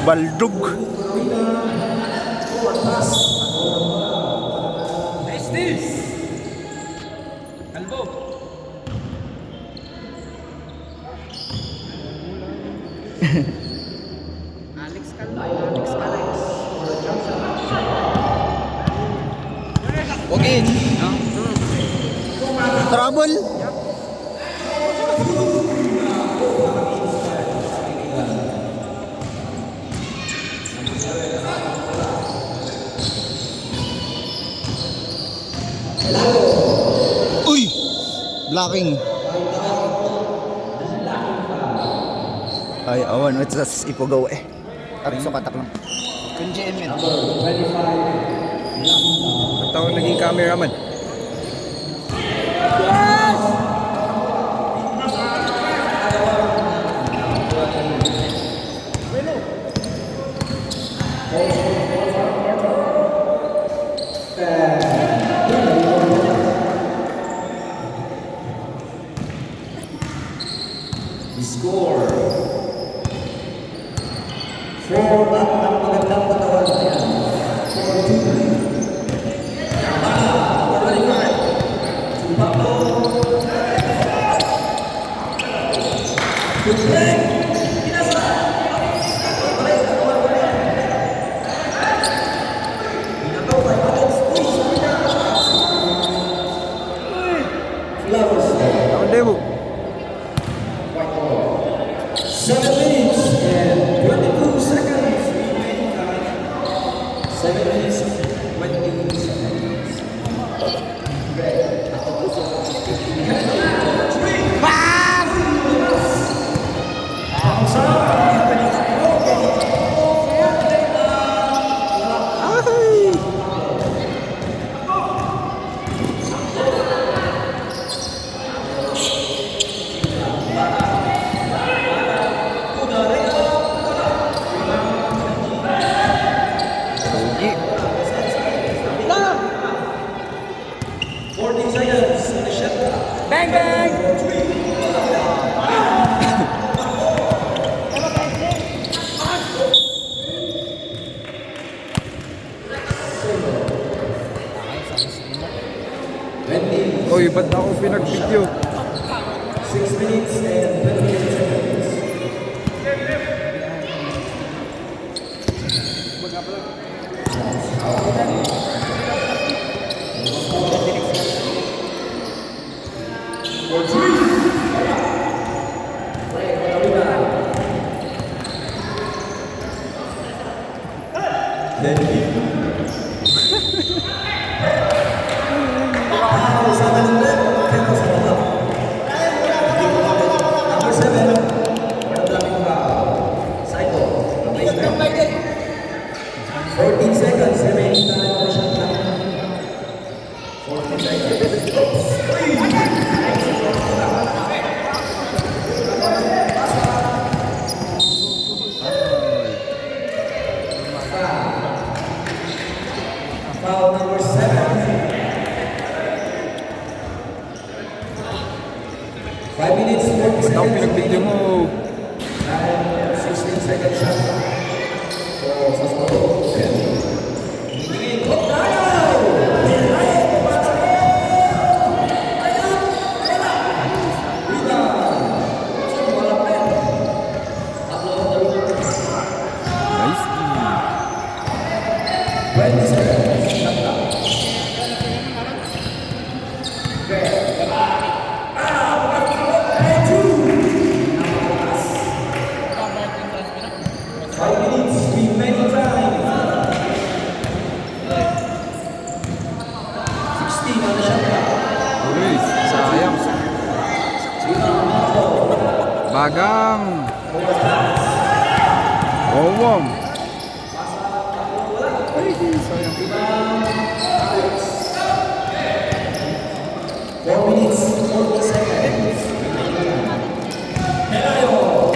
Baldog. Kalbo. Alex Kalbo. Okay. Trouble. Uy! Blocking. Ay, awan. Ito sa ipugaw eh. Arso katak lang. Kung GM yun. Ang taon naging cameraman. Score 4 at ang magandang patawan na yan. 7 minutes and 22 seconds remaining time. 7 minutes and 22 seconds. Bang bang. Uy, ba't ako pinag-video? 6 minutes and 28 seconds. Number 7, Psycho. 14 seconds remaining time on the shot clock. 14 seconds. Foul number 7. 5 minutes, 40 Ba't ako seconds. pinag-video mo? 16 seconds shot clock. For Sassuolo. Nice. 20 seconds shot clock. 5 minutes remaining time. 16 on the shot clock. Uy, sayang. Bagang. Wawam. Ay, sayang. 4 minutes, 40 seconds. Hello.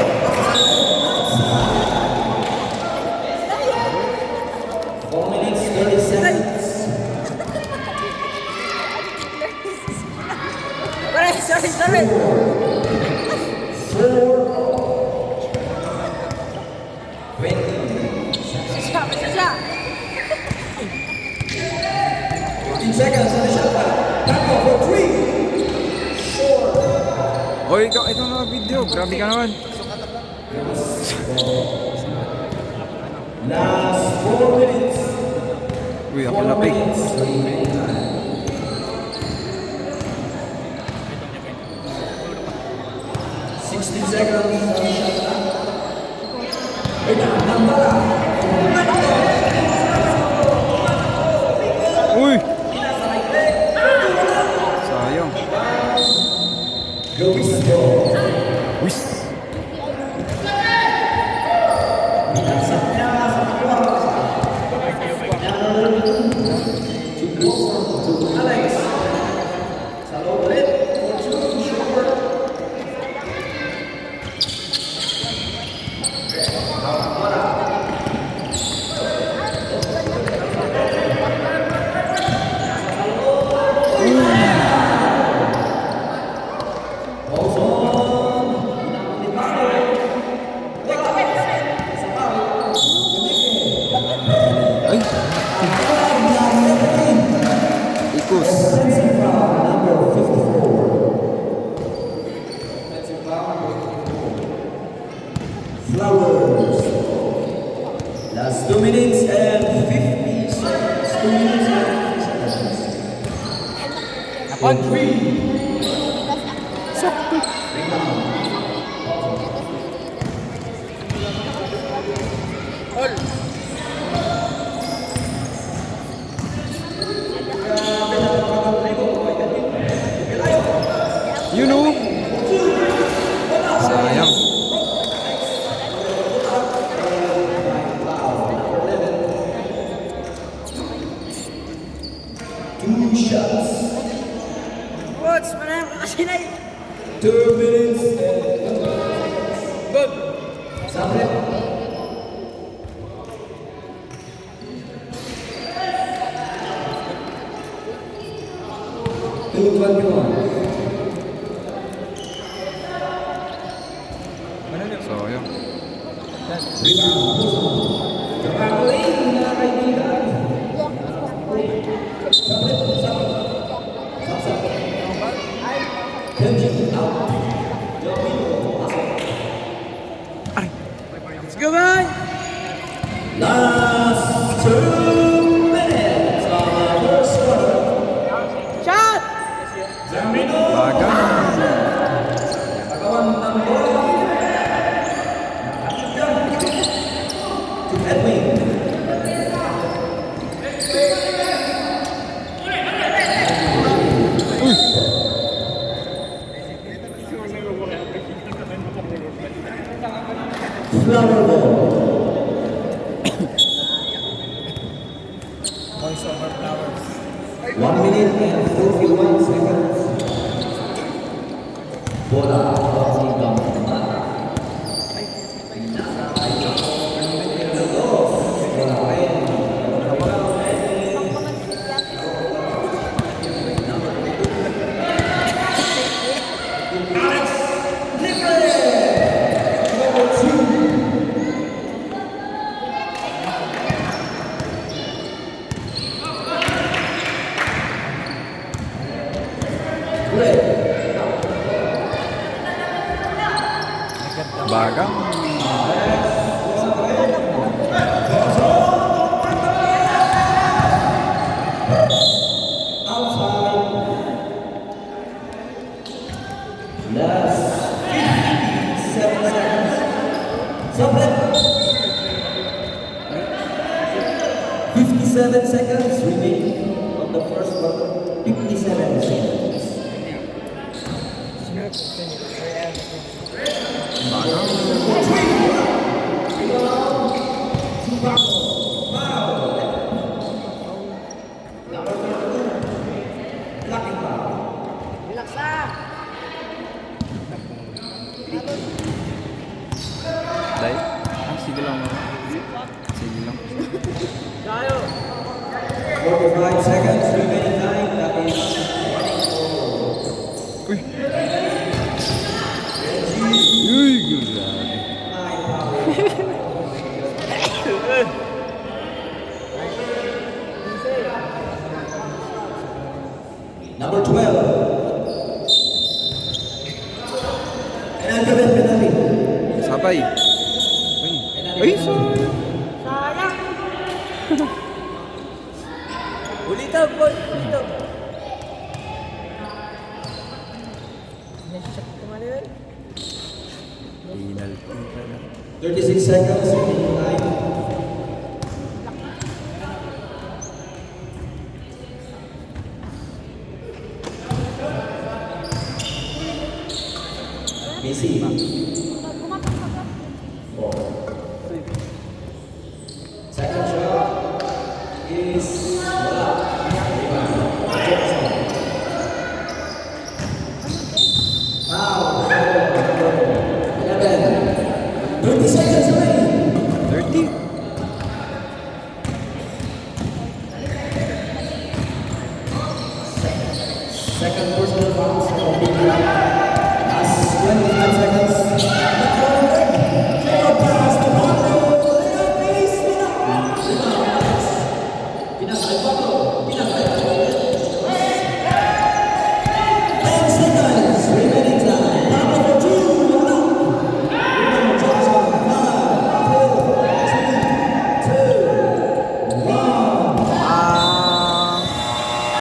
Sorry. Siya. 15 seconds on the shot clock. Tackle for 3. Hoy, ito na video. Grabe ka naman. Last 4 minutes. Uy, ako lapik. 60 seconds on the shot clock. Ina, nambala. Uy! Sayang. Luis Go. Wis! Alex. Salo ulit. For 2 short. Ay! Ikus. Number 54. Flowers. Last 2 minutes and 50 seconds. 2 minutes and 50 seconds. Upon 3. You know? Sayang. Two shots. Coach, marami ka kasi na 2 minutes and Good. Sabret. Two 21. Sayang. Kapagaling na kaibigan. Let's go, bye! Last 2 minutes of the first quarter. Shot! Bagang. Agawan ng bola. To Edwin. Flower ball. Voice over flowers. 1 minute and 41 seconds. Bola dari Bambang. Bagang. Last 57 seconds. Sabret. 57 seconds remaining of the first quarter. 57 seconds. Relax lang! Dahil? Sige lang. Sige lang. 45 seconds remaining time. That is Uy! Ulitan, boy. Ulitan. Penalty pala. 36 seconds, remaining time. Messi. 4. Second shot is wala. Foul. 11. 30 seconds remaining.